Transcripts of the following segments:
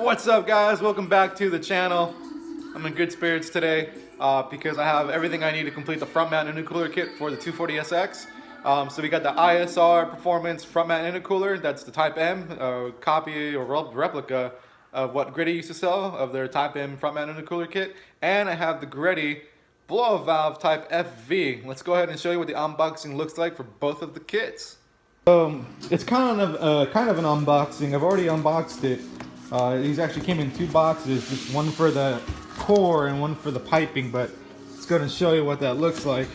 What's up, guys? Welcome back to the channel. I'm in good spirits today because I have everything I need to complete the front mount intercooler kit for the 240SX. So we got the ISR Performance front mount intercooler. That's the Type M, copy or replica of what Greddy used to sell of their Type M front mount intercooler kit. And I have the Greddy blow valve Type FV. Let's go ahead and show you what the unboxing looks like for both of the kits. It's kind of an unboxing. I've already unboxed it. These actually came in two boxes, just one for the core and one for the piping, but it's going to show you what that looks like.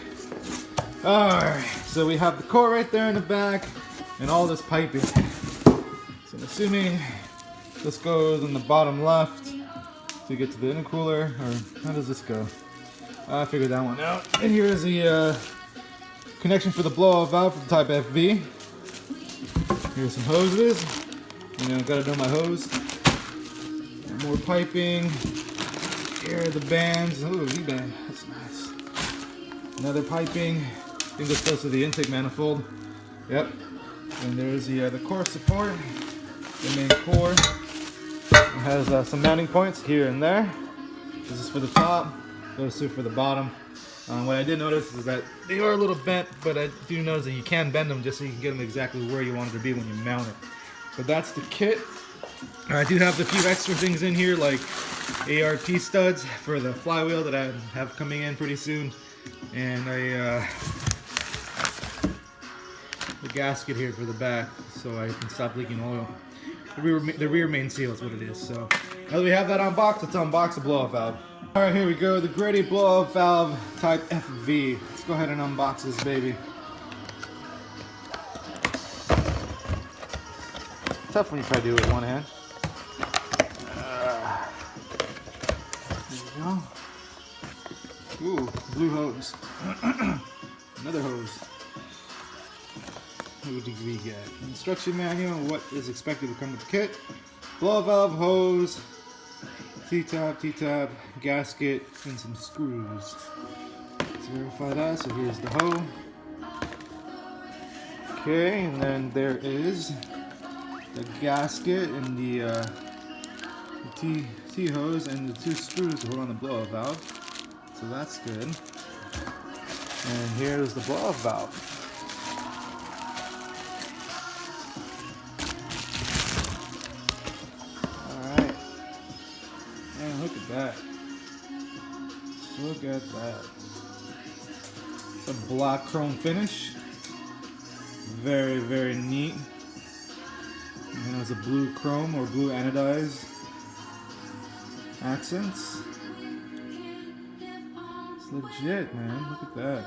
Alright, so we have the core right there in the back and all this piping. So I'm assuming this goes in the bottom left to get to the intercooler, or how does this go? I figured that one out. And here's the connection for the blow-off valve for the Type FV. Here's some hoses. You know, gotta know my hose. More piping. Here are the bands. Ooh, V-band. That's nice. Another piping. I think this goes to the intake manifold. Yep. And there's the core support. The main core. It has some mounting points here and there. This is for the top. Those two for the bottom. What I did notice is that they are a little bent, but I do notice that you can bend them just so you can get them exactly where you want it to be when you mount it. But that's the kit. I do have a few extra things in here, like ARP studs for the flywheel that I have coming in pretty soon, and the gasket here for the back so I can stop leaking oil. The rear main seal is what it is. So now that we have that unboxed, let's unbox the blow-off valve. Alright, here we go, the Greddy blow-off valve Type FV. Let's go ahead and unbox this baby. Tough when you try to do it with one hand. There we go. Ooh, blue hose. Another hose. What did we get? Instruction manual, what is expected to come with the kit. Blow valve, hose, T-tab, gasket, and some screws. Let's verify that. So here's the hoe. Okay, and then there is the gasket and the T-hose and the two screws to hold on the blow-off valve. So that's good. And here's the blow-off valve. Alright. And look at that. Look at that. It's a black chrome finish. Very, very neat. And it has a blue chrome or blue anodized accents. It's legit, man. Look at that.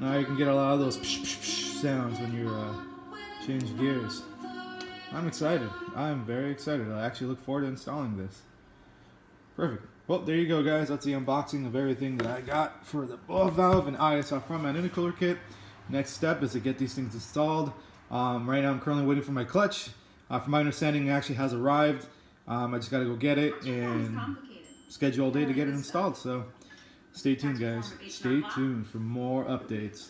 Now you can get a lot of those psh, psh, psh sounds when you change gears. I'm excited. I'm very excited. I actually look forward to installing this. Perfect. Well, there you go, guys. That's the unboxing of everything that I got for the blow valve and ISR front mount intercooler kit. Next step is to get these things installed. Right now I'm currently waiting for my clutch. From my understanding, it actually has arrived. I just got to go get it and schedule a day to get it installed. So stay tuned, guys. Stay tuned for more updates.